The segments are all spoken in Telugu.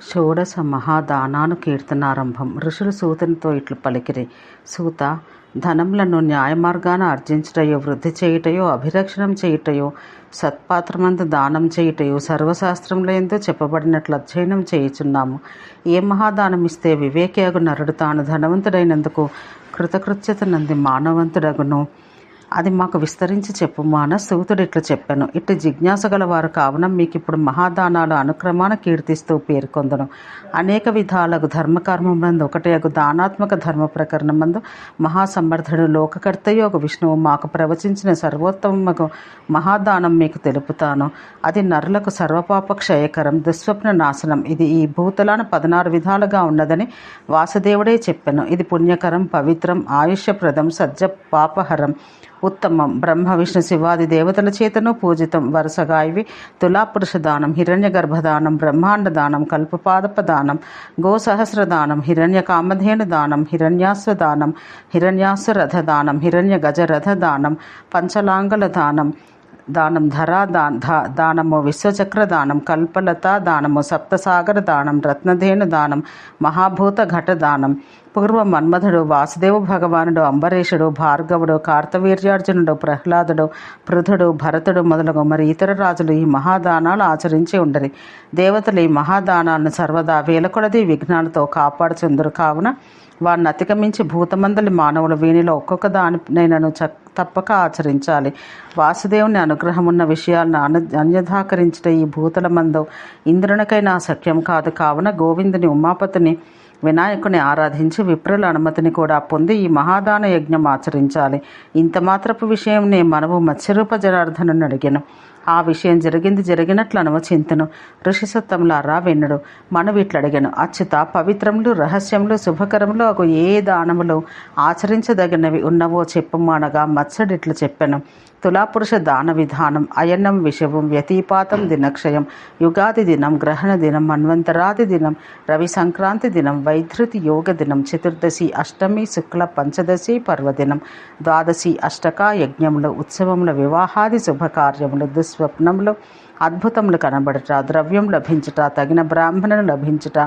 షోడశ మహాదానాను కీర్తనారంభం. ఋషులు సూతునితో ఇట్లు పలికిరి. సూత, ధనములను న్యాయమార్గాన ఆర్జించుటయో, వృద్ధి చేయుటయో, అభిరక్షణం చేయుటయో, సత్పాత్రమందు దానం చేయుటయో సర్వశాస్త్రములందు చెప్పబడినట్లు అధ్యయనం చేయుచున్నాము. ఏ మహాదానం ఇస్తే వివేకియగు నరుడు తాను ధనవంతుడైనందుకు కృతకృత్యత నంది మానవంతుడగును, అది మాకు విస్తరించి చెప్పుమా అన సూతుడు ఇట్లు చెప్పాను. ఇట్లు జిజ్ఞాస గలవారు కావున మీకిప్పుడు మహాదానాలు అనుక్రమాన కీర్తిస్తూ పేర్కొందను. అనేక విధాలకు ధర్మకర్మమందు ఒకటేగు దానాత్మక ధర్మ ప్రకరణమందు మహాసమర్థుడు లోకకర్తయు ఒక విష్ణువు మాకు ప్రవచించిన సర్వోత్తమకు మహాదానం మీకు తెలుపుతాను. అది నరులకు సర్వపాప క్షయకరం, దుస్వప్న నాశనం. ఇది ఈ భూతలాన 16 విధాలుగా ఉన్నదని వాసుదేవుడే చెప్పాను. ఇది పుణ్యకరం, పవిత్రం, ఆయుష్యప్రదం, సజ్జ పాపహరం, ఉత్తమం, బ్రహ్మ విష్ణు శివాది దేవతల చేతను పూజితం. వరుసగా ఇవి తులాపురుష దానం, హిరణ్య గర్భదానం, బ్రహ్మాండ దానం, కల్పపాదప దానం, గోసహస్ర దానం, హిరణ్య కామధేను దానం, హిరణ్యాస్వ దానం, హిరణ్యాస్వ దానం, హిరణ్య గజరథ దానం, పంచలాంగల దానం, ధరా దానము, విశ్వచక్ర దానం, కల్పలత దానము, సప్తసాగర దానం, రత్నధేను దానం, మహాభూత ఘట దానం. పూర్వ మన్మధుడు, వాసుదేవ భగవానుడు, అంబరీషుడు, భార్గవుడు, కార్తవీర్యార్జునుడు, ప్రహ్లాదుడు, పృథుడు, భరతుడు మొదలగు మరి ఇతర రాజులు ఈ మహాదానాలు ఆచరించి ఉండరి. దేవతలు ఈ మహాదానాలను సర్వదా వేలకొలది విఘ్నాలతో కాపాడుచుందరు. కావున వారిని అతిగమించి భూతమందలి మానవులు వీనిలో ఒక్కొక్క దానినైనను తప్పక ఆచరించాలి. వాసుదేవుని అనుగ్రహమున్న విషయాలను అన్యథాకరించట ఈ భూతల మందు ఇంద్రునికైనా సఖ్యం కాదు. కావున గోవిందుని, ఉమాపతిని, వినాయకుని ఆరాధించి విప్రుల అనుమతిని కూడా పొంది ఈ మహాదాన యజ్ఞం ఆచరించాలి. ఇంత మాత్రపు విషయంనే మనవు మత్స్యరూప జనార్దనుని అడిగాను. ఆ విషయం జరిగినట్లు అనువచింతును. ఋషి సత్తములారా వినుడు. మనవి ఇట్లు అడిగాను. అచ్యుత, పవిత్రములు, రహస్యములు, శుభకరములు ఒక ఏ దానములు ఆచరించదగినవి ఉన్నవో చెప్పుము అనగా మత్స్యుడిట్లు చెప్పాను. తులాపురుష దాన విధానం: అయన్నం, విషవం, వ్యతిపాతం, దినక్షయం, యుగాది దినం, గ్రహణ దినం, మన్వంతరాది దినం, రవి సంక్రాంతి దినం, వైధృతి యోగ దినం, చతుర్దశి, అష్టమి, శుక్ల పంచదశి పర్వదినం, ద్వాదశి, అష్టక యజ్ఞములు, ఉత్సవముల, వివాహాది శుభకార్యములు, దుస్వప్నములు, అద్భుతములు కనబడుట, ద్రవ్యం లభించుట, తగిన బ్రాహ్మణులు లభించుట,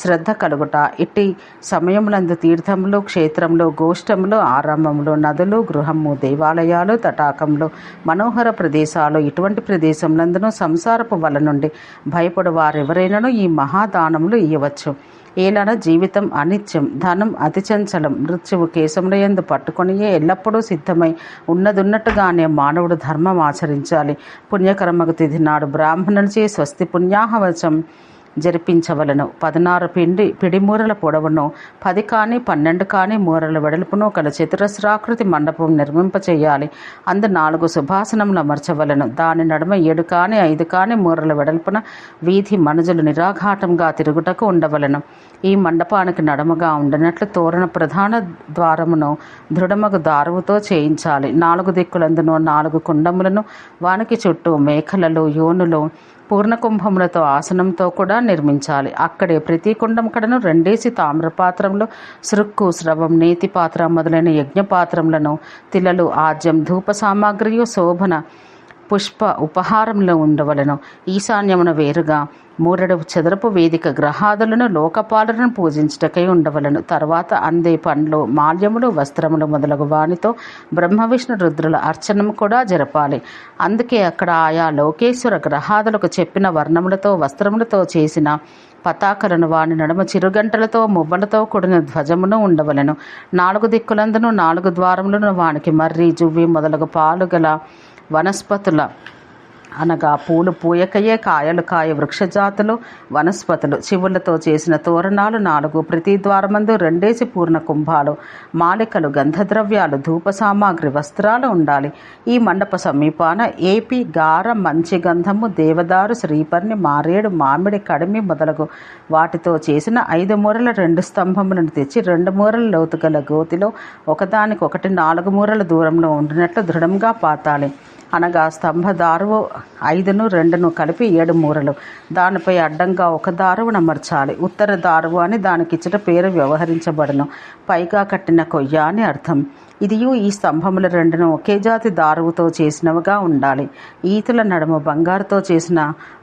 శ్రద్ధ కలుగుట, ఇట్టి సమయములందు తీర్థములు, క్షేత్రములు, గోష్టములు, ఆరంభములు, నదులు, గృహము, దేవాలయాలు, తటాకములు, మనోహర ప్రదేశాలు, ఇటువంటి ప్రదేశములందును సంసారపు వల నుండి భయపడు వారెవరైనాను ఈ మహాదానములు ఇయ్యవచ్చు. ఏలన జీవితం అనిత్యం, ధనం అతి చంచలం, మృత్యువు కేశములయందు పట్టుకొనియే ఎల్లప్పుడూ సిద్ధమై ఉన్నదున్నట్టుగానే మానవుడు ధర్మం ఆచరించాలి. పుణ్యకర్మకు తిథి నాడు బ్రాహ్మణులచే స్వస్తి పుణ్యాహవచం జరిపించవలను. 16 పిడిమూరల పొడవును, 10 కానీ 12 కానీ మూరల వెడల్పును కల చతురస్రాకృతి మండపం నిర్మింపచేయాలి. అందు 4 సుభాసనములు అమర్చవలను. దాని నడుమ 7 కానీ 5 కానీ మూరల వెడల్పున వీధి మనుజులు నిరాఘాటంగా తిరుగుటకు ఉండవలను. ఈ మండపానికి నడుమగా ఉండనట్లు తోరణ ప్రధాన ద్వారమును దృఢమగు దారువుతో చేయించాలి. 4 దిక్కులందును 4 కుండములను, వానికి చుట్టూ మేఖలలు, యోనులు, పూర్ణకుంభములతో ఆసనంతో కూడా నిర్మించాలి. అక్కడే ప్రతి కుండం కడను 2 తామ్రపాత్రములు, సృక్కు, స్రవం, నేతి పాత్ర మొదలైన యజ్ఞపాత్రములను, తిలలు, ఆజ్యం, ధూప సామాగ్రియు, శోభన పుష్ప ఉపహారంలో ఉండవలను. ఈశాన్యమున వేరుగా 3 చదరపు వేదిక గ్రహాదులను, లోకపాలను పూజించుటకై ఉండవలను. తర్వాత అందే పండ్లు, మాల్యములు, వస్త్రములు మొదలగు వానితో బ్రహ్మ విష్ణు రుద్రుల అర్చనము కూడా జరపాలి. అందుకే అక్కడ ఆయా లోకేశ్వర గ్రహాదులకు చెప్పిన వర్ణములతో, వస్త్రములతో చేసిన పతాకలను, వాని నడుమ చిరుగంటలతో, మువ్వలతో కూడిన ధ్వజమును ఉండవలను. 4 దిక్కులందును 4 ద్వారములను, వానికి మర్రి, జువ్వి మొదలగు పాలు గల వనస్పతుల అనగా పూలు పూయకయే కాయలు కాయ వృక్షజాతులు, వనస్పతులు, చివులతో చేసిన తోరణాలు 4, ప్రతి ద్వారమందు 2 పూర్ణ కుంభాలు, మాలికలు, గంధద్రవ్యాలు, ధూప సామాగ్రి, వస్త్రాలు ఉండాలి. ఈ మండప సమీపాన ఏపి, గార, మంచి గంధము, దేవదారు, శ్రీపర్ణి, మారేడు, మామిడి, కడిమి మొదలగు వాటితో చేసిన 5 మూరల 2 స్తంభములను తెచ్చి 2 మూరల లోతుగల గోతిలో ఒకదానికొకటి 4 మూరల దూరంలో ఉండినట్లు దృఢంగా పాతాలి. అనగా స్తంభ దారువు 5ను 2ను కలిపి 7 మూరలు. దానిపై అడ్డంగా 1 దారువును అమర్చాలి. ఉత్తర దారువు అని దానికిచ్చట పేరు వ్యవహరించబడను. పైగా కట్టిన కొయ్య అని అర్థం. ఇదియు ఈ స్తంభముల 2ను ఒకే జాతి దారువుతో చేసినవిగా ఉండాలి. ఈతుల నడుమ బంగారుతో చేసిన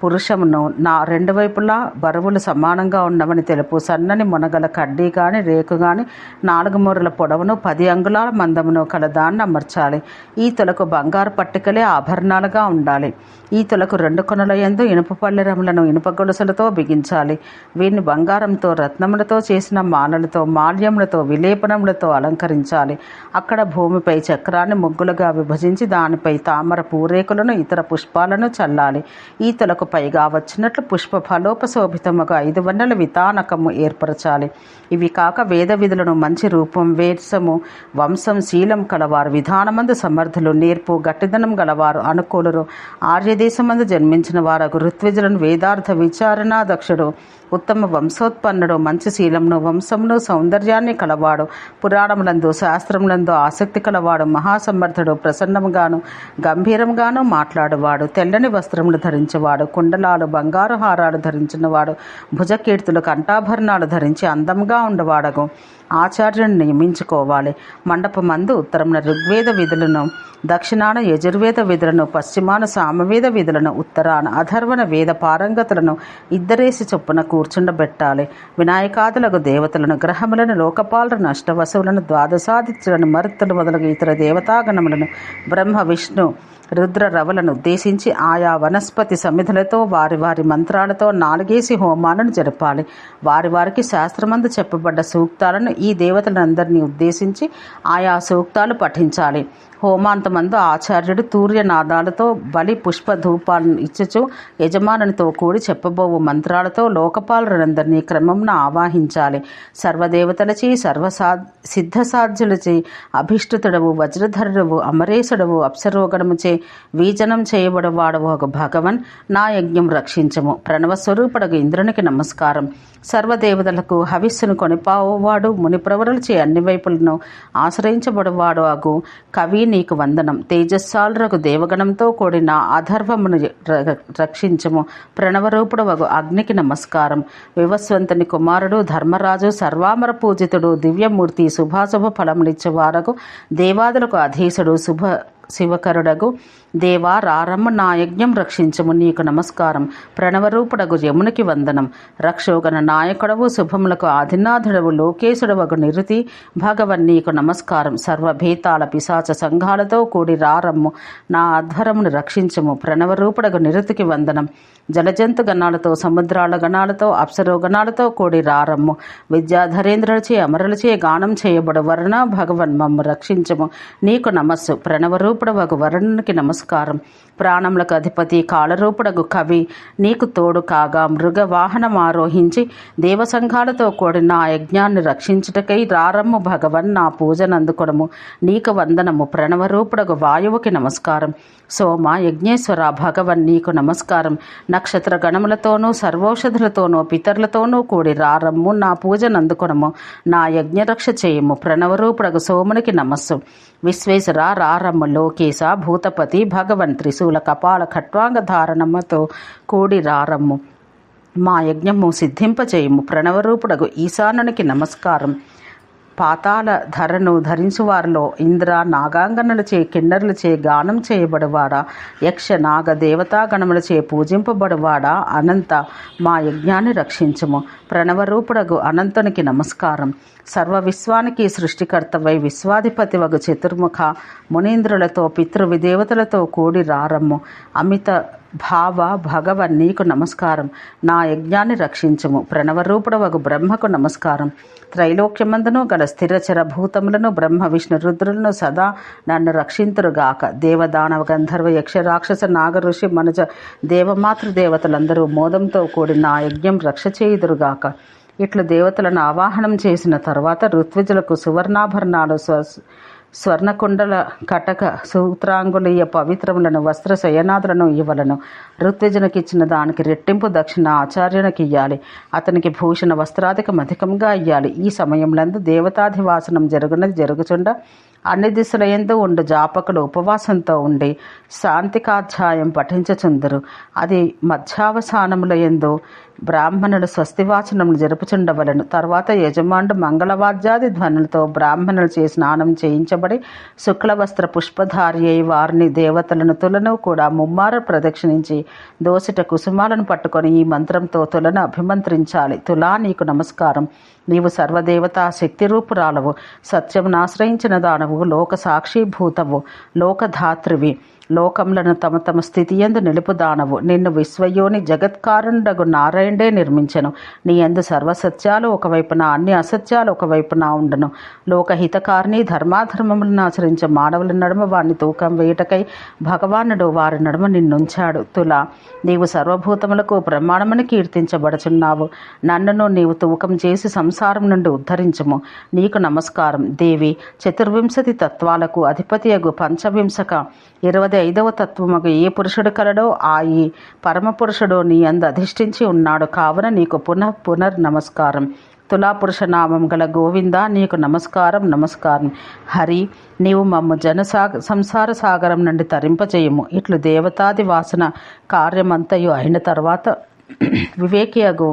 పురుషమును నా రెండు వైపులా బరువులు సమానంగా ఉండవని తెలుపు. సన్నని మొనగల కడ్డీ గాని రేకు గాని 4 మూరల పొడవును 10 అంగుళాల మందమును కలదాన్ని అమర్చాలి. ఈ తులకు బంగారు పట్టికలే ఆభరణాలుగా ఉండాలి. ఈ తులకు 2 కొనల యందు ఇనుప పళ్ళెరములను ఇనుప గొలుసులతో బిగించాలి. వీరిని బంగారంతో రత్నములతో చేసిన మాలలతో మాల్యములతో విలేపనములతో అలంకరించాలి. అక్కడ భూమిపై చక్రాన్ని ముగ్గులుగా విభజించి దానిపై తామర పూరేకులను ఇతర పుష్పాలను చల్లాలి. ఈ తులకు పైగా వచ్చినట్లు పుష్ప ఫలోపశోభితముగా 5 వన్నెల వితానకము ఏర్పరచాలి. ఇవి కాక వేద విధులను మంచి రూపం వేషము వంశం శీలం కలవారు విధానమందు సమర్థులు నేర్పు గట్టిదనం గలవారు అనుకూలురు ఆర్యదేశమందు జన్మించిన వారు ఋత్విజులను వేదార్థ విచారణ దక్షుడు ఉత్తమ వంశోత్పన్నుడు మంచి శీలమును వంశమును సౌందర్యాన్ని కలవాడు పురాణములందు శాస్త్రములందు ఆసక్తి కలవాడు మహాసమర్థుడు ప్రసన్నముగాను గంభీరంగాను మాట్లాడువాడు తెల్లని వస్త్రములు ధరించేవాడు కుండలాలు బంగారు హారాలు ధరించినవాడు భుజకీర్తులు కంఠాభరణాలు ధరించి అందంగా ఉండవాడగు ఆచార్యుని నియమించుకోవాలి. మండపమందు ఉత్తరమున ఋగ్వేద విధులను దక్షిణాన యజుర్వేద విధులను పశ్చిమాన సామవేద విధులను ఉత్తరాన అధర్వణ వేద పారంగతులను ఇద్దరేసి చొప్పున కూర్చుండబెట్టాలి. వినాయకాదులకు దేవతలను గ్రహములను లోకపాలను అష్టవసువులను ద్వాదశాదిత్యులను మరుత్తులు మొదలగు ఇతర దేవతాగణములను బ్రహ్మ విష్ణు రుద్ర రవులను ఉద్దేశించి ఆయా వనస్పతి సమిధులతో వారి వారి మంత్రాలతో 4 హోమాలను జరపాలి. వారికి శాస్త్రమందు చెప్పబడ్డ సూక్తాలను ఈ దేవతలందరినీ ఉద్దేశించి ఆయా సూక్తాలు పఠించాలి. హోమాంతమందు ఆచార్యుడు తూర్యనాదాలతో బలి పుష్ప ధూపాలను ఇచ్చుచు యజమానునితో కూడి చెప్పబోవు మంత్రాలతో లోకపాలులందరినీ క్రమంన ఆవాహించాలి. సర్వదేవతలచే సిద్ధసాధ్యులచే అభిష్టుతుడవు వజ్రధరుడవు అమరేశుడవు అప్సరోగణముచే వీజనం చేయబడవాడవు ఒక భగవన్ నా యజ్ఞం రక్షించము. ప్రణవ స్వరూపుడగు ఇంద్రునికి నమస్కారం. సర్వదేవతలకు హవిస్సును కొనిపావువాడు మునిప్రవరులచే అన్ని వైపులను ఆశ్రయించబడువాడు అగు కవి నీకు వందనం. తేజస్సాలురగు దేవగణంతో కూడిన అధర్వమును రక్షించము. ప్రణవరూపుడు వగు అగ్నికి నమస్కారం. వివస్వంతుని కుమారుడు ధర్మరాజు సర్వామర పూజితుడు దివ్యమూర్తి శుభాశుభ ఫలములిచ్చేవారగు దేవాదులకు అధీసుడు శివకరుడగు దేవా రారమ్మ నా యజ్ఞం రక్షించము నీకు నమస్కారం. ప్రణవరూపుడగు యమునికి వందనం. రక్షోగణ నాయకుడవు శుభములకు ఆదినాథుడవు లోకేశుడవగు నిరుతి భగవన్ నీకు నమస్కారం. సర్వభేతాల పిశాచ సంఘాలతో కూడి రారమ్ము నా అధ్వరమును రక్షించము. ప్రణవరూపుడగు నిరుతికి వందనం. జలజంతు గణాలతో సముద్రాల గణాలతో అప్సరో గణాలతో కూడి రారమ్ము. విద్యాధరేంద్రులచే అమరులచే గానం చేయబడు వరుణ భగవన్ మమ్ము రక్షించము నీకు నమస్సు. ప్రణవరూపుడవగు వరుణునికి నమస్కారం. ప్రాణములకు అధిపతి కాళరూపుడగు కవి నీకు తోడు కాగా మృగ వాహనం ఆరోహించి దేవసంఘాలతో కూడిన ఆ యజ్ఞాన్ని రక్షించుటకై రారమ్ము భగవన్ నా పూజనందుకొనము నీకు వందనము. ప్రణవరూపుడగు వాయువుకి నమస్కారం. సోమ యజ్ఞేశ్వర భగవన్ నీకు నమస్కారం. నక్షత్ర గణములతోనూ సర్వౌషధులతోనూ పితరులతోనూ కూడి రారమ్ము నా పూజనందుకొనము నా యజ్ఞరక్ష చేయము. ప్రణవరూపుడగు సోమునికి నమస్సు. విశ్వేశ్వర రారమ్ము లోకేశ భూతపతి భగవన్ త్రిశూల కపాల ఖట్వాంగ ధారణముతో కూడి రారమ్ము మా యజ్ఞము సిద్ధింపచేయము. ప్రణవరూపుడగు ఈశానునికి నమస్కారం. పాతాల ధరను ధరించువారిలో ఇంద్ర నాగాంగనులచే కిన్నరులచే గానం చేయబడువాడా యక్ష నాగ దేవతాగణములచే పూజింపబడువాడా అనంత మా యజ్ఞాన్ని రక్షించుము. ప్రణవరూపుడగు అనంతునికి నమస్కారం. సర్వ విశ్వానికి సృష్టికర్తవై విశ్వాధిపతి వగు చతుర్ముఖ మునీంద్రులతో పితృవిదేవతలతో కూడి రారమ్ము. అమిత భావ భగవన్ నీకు నమస్కారం. నా యజ్ఞాన్ని రక్షించుము. ప్రణవరూపుడవగు బ్రహ్మకు నమస్కారం. త్రైలోక్యమందును గల స్థిరచర భూతములను బ్రహ్మ విష్ణు రుద్రులను సదా నన్ను రక్షింతురుగాక. దేవదానవ గంధర్వ యక్ష రాక్షస నాగ ఋషి మనుజ దేవమాతృదేవతలందరూ మోదంతో కూడి నా యజ్ఞం రక్ష చేయుదురుగాక. ఇట్లు దేవతలను ఆవాహనం చేసిన తర్వాత ఋత్విజులకు సువర్ణాభరణాలు స్వర్ణకుండల కటక సూత్రాంగులీయ పవిత్రములను వస్త్ర శయనాదులను ఇవ్వలను. ఋత్విజునికిచ్చిన దానికి రెట్టింపు దక్షిణ ఆచార్యునికి ఇయ్యాలి. అతనికి భూషణ వస్త్రాధికం అధికంగా ఇయ్యాలి. ఈ సమయంలందు దేవతాధివాసనం జరుగుచుండ అన్ని దిశల యందు ఉండు జాపకులు ఉపవాసంతో ఉండి శాంతికాధ్యాయం పఠించుచుందరు. అది మధ్యావసానముల యందు బ్రాహ్మణుడు స్వస్తివాచనములు జరుపుచుండవలను. తర్వాత యజమానుడు మంగళవాద్యాది ధ్వనులతో బ్రాహ్మణులు చేసి స్నానం చేయించబడి శుక్లవస్త్ర పుష్పధారి అయి వారిని దేవతలను తులను కూడా ముమ్మార ప్రదక్షిణించి దోసిట కుసుమాలను పట్టుకొని ఈ మంత్రంతో తులను అభిమంత్రించాలి. తులా, నీకు నమస్కారం. నీవు సర్వదేవతా శక్తిరూపురాలవు, సత్యమును ఆశ్రయించిన దానవు, లోక సాక్షిభూతవు, లోకధాత్రివి, లోకములను తమ తమ స్థితియందు నిలుపుదానవు. నిన్ను విశ్వయోని జగత్కారణుడగు నారాయణుడే నిర్మించెను. నీ యందు సర్వసత్యాలు ఒకవైపున, అన్ని అసత్యాలు ఒకవైపున ఉండును. లోకహితకారిణి ధర్మాధర్మములను ఆచరించే మానవుల నడుమ వారిని తూకం వేయుటకై భగవానుడు వారి నడుమ నిన్నుంచాడు. తుల, నీవు సర్వభూతములకు ప్రమాణమని కీర్తించబడుచున్నావు. నన్నును నీవు తూకం చేసి సంసారం నుండి ఉద్ధరించుము. నీకు నమస్కారం. దేవి, చతుర్వింశతి తత్వాలకు అధిపతియగు పంచవింశక 25వ తత్వముగు ఏ పురుషుడు కలడో ఆ ఈ పరమపురుషుడు నీ యందు అధిష్ఠించి ఉన్నాడు. కావున నీకు పునర్ నమస్కారం. తులాపురుష నామం గల గోవింద, నీకు నమస్కారం నమస్కారం. హరి, నీవు మమ్ము సంసార సాగరం నుండి తరింపజేయము. ఇట్లు దేవతాది వాసన కార్యమంతయు అయిన తర్వాత వివేకియగు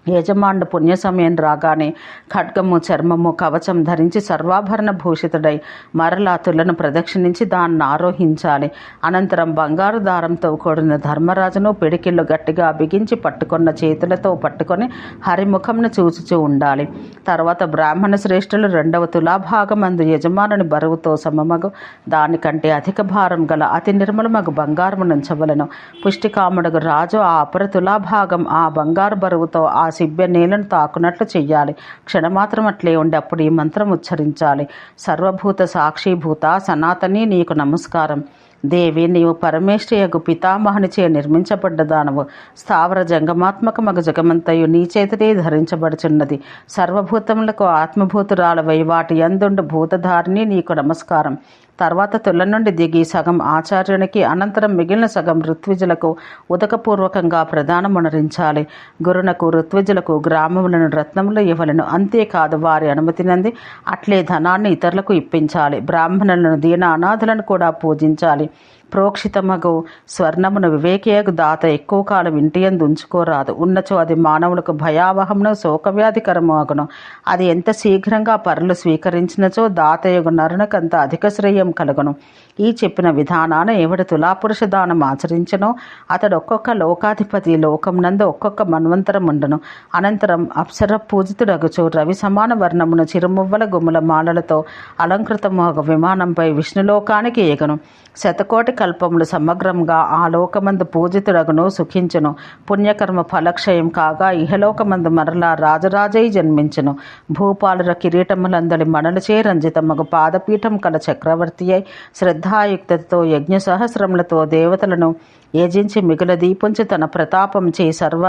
యజమానుడు పుణ్య సమయం రాగానే ఖడ్గము, చర్మము, కవచం ధరించి సర్వాభరణ భూషితుడై మరలా తులను ప్రదక్షిణించి దాన్ని ఆరోహించాలి. అనంతరం బంగారు దారంతో కూడిన ధర్మరాజును పిడికిళ్ళు గట్టిగా బిగించి పట్టుకున్న చేతులతో పట్టుకొని హరిముఖంను చూచుచూ ఉండాలి. తర్వాత బ్రాహ్మణ శ్రేష్ఠులు 2వ తులాభాగమందు యజమానుని బరువుతో సమమగు దానికంటే అధిక భారం గల అతి నిర్మలమగు బంగారము నుంచవలను. పుష్టికాముడగు రాజు ఆ అపర తులాభాగం ఆ బంగారు బరువుతో ఆ సిబ్బె నేలను తాకునట్లు చెయ్యాలి. క్షణమాత్రం అట్లే ఉండి అప్పుడు ఈ మంత్రం ఉచ్చరించాలి. సర్వభూత సాక్షిభూత సనాతని, నీకు నమస్కారం. దేవి, నీవు పరమేశ్వరియగు పితామహునిచే నిర్మించబడ్డదానవు. స్థావర జంగమాత్మకమగు జగమంతయు నీ చేతినే ధరించబడుచున్నది. సర్వభూతములకు ఆత్మభూతురాలవై వాటి యందుండు భూతధారిని, నీకు నమస్కారం. తర్వాత తుల నుండి దిగి సగం ఆచార్యునికి, అనంతరం మిగిలిన సగం ఋత్విజులకు ఉదకపూర్వకంగా ప్రదానమునరించాలి. గురునకు ఋత్విజులకు గ్రామములను రత్నములు ఇవ్వలను. అంతేకాదు వారి అనుమతినంది అట్లే ధనాన్ని ఇతరులకు ఇప్పించాలి. బ్రాహ్మణులను, దీన అనాథులను కూడా పూజించాలి. ప్రోక్షితమగు స్వర్ణమును వివేకయగు దాత ఎక్కువ కాలం ఇంటియందు ఉంచుకోరాదు. ఉన్నచో అది మానవులకు భయావహమును శోకవ్యాధికరము అగును. అది ఎంత శీఘ్రంగా పరులు స్వీకరించినచో దాతయగు నరునకంత అధిక శ్రేయం కలుగును. ఈ చెప్పిన విధానాన ఎవడు తులాపురుష దానం ఆచరించనో అతడు ఒక్కొక్క లోకాధిపతి, లోకమునందు ఒక్కొక్క మన్వంతరముండును. అనంతరం అప్సర పూజితుడగుచు రవి సమాన వర్ణమును చిరుమువ్వల గుమ్ముల మాలలతో అలంకృతమగు విమానంపై విష్ణులోకానికి ఎగను. శతకోటి కల్పములు సమగ్రంగా ఆ లోకమందు పూజితుడగును, సుఖించును. పుణ్యకర్మ ఫలక్షయం కాగా ఇహలోకమందు మరలా రాజరాజై జన్మించును. భూపాలుర కిరీటములందలి మణులచే రంజితమగు పాదపీఠం కల చక్రవర్తి అయి శ్రద్ధాయుక్తతో యజ్ఞ సహస్రములతో దేవతలను యజించి మిగుల దీపుంచి తన ప్రతాపం చే సర్వ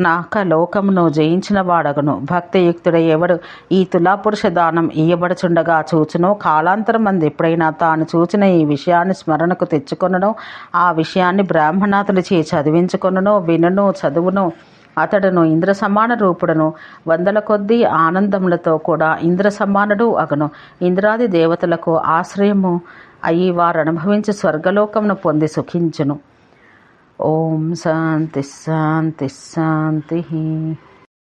నాక లోకమును జయించిన వాడగును. భక్తియుక్తుడై ఎవడు ఈ తులాపురుష దానం ఇయ్యబడుచుండగా చూచునో కాలాంతరం మంది ఎప్పుడైనా తాను చూచిన ఈ విషయాన్ని స్మరణకు తెచ్చుకొననో, ఆ విషయాన్ని బ్రాహ్మణాతులచే చదివించుకొననో, వినును, చదువును, అతడును ఇంద్ర సమాన రూపుడును. 100 కొద్దీ ఆనందములతో కూడా ఇంద్ర సమానుడు అగును. ఇంద్రాది దేవతలకు ఆశ్రయము అయి వారు అనుభవించి స్వర్గలోకమును పొంది సుఖించును. ఓం శాంతి శాంతి శాంతి.